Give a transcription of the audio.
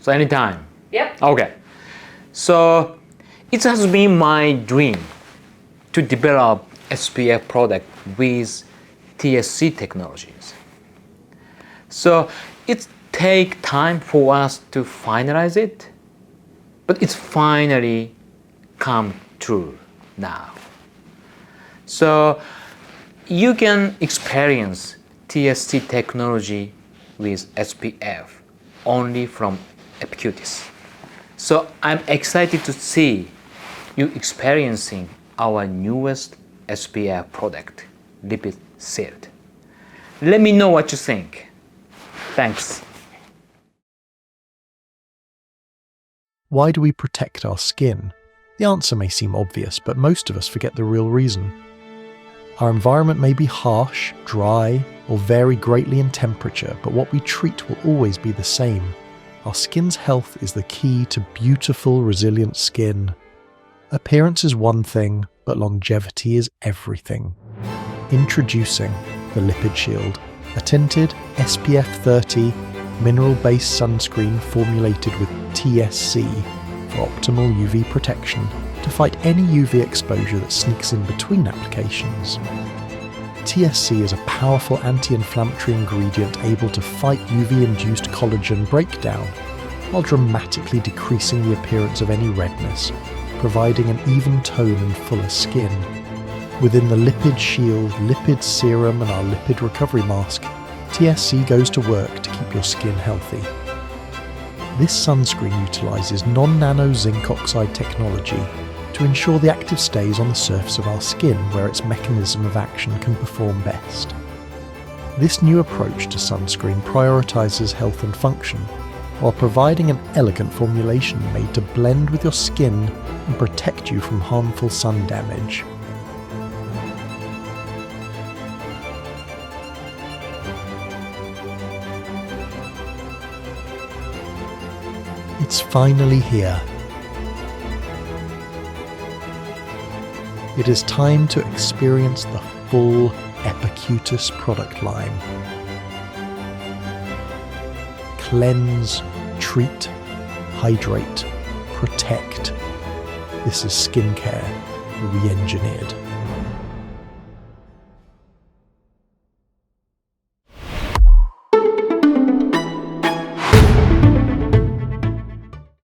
So anytime. Yep. Okay. So it has been my dream to develop SPF product with TSC technologies. So it take time for us to finalize it, but it's finally come true now. So you can experience TSC technology with SPF only from Epicutis. So I'm excited to see you experiencing our newest SPF product, Lipid Sealed. Let me know what you think. Thanks. Why do we protect our skin? The answer may seem obvious, but most of us forget the real reason. Our environment may be harsh, dry, or vary greatly in temperature, but what we treat will always be the same. Our skin's health is the key to beautiful, resilient skin. Appearance is one thing, but longevity is everything. Introducing the Lipid Shield, a tinted SPF 30 mineral-based sunscreen formulated with TSC for optimal UV protection to fight any UV exposure that sneaks in between applications. TSC is a powerful anti-inflammatory ingredient able to fight UV-induced collagen breakdown while dramatically decreasing the appearance of any redness, providing an even tone and fuller skin. Within the Lipid Shield, Lipid Serum and our Lipid Recovery Mask, TSC goes to work to keep your skin healthy. This sunscreen utilises non-nano zinc oxide technology to ensure the active stays on the surface of our skin where its mechanism of action can perform best. This new approach to sunscreen prioritises health and function, while providing an elegant formulation made to blend with your skin and protect you from harmful sun damage. It's finally here. It is time to experience the full Epicutis product line. Cleanse, treat, hydrate, protect. This is skincare re-engineered.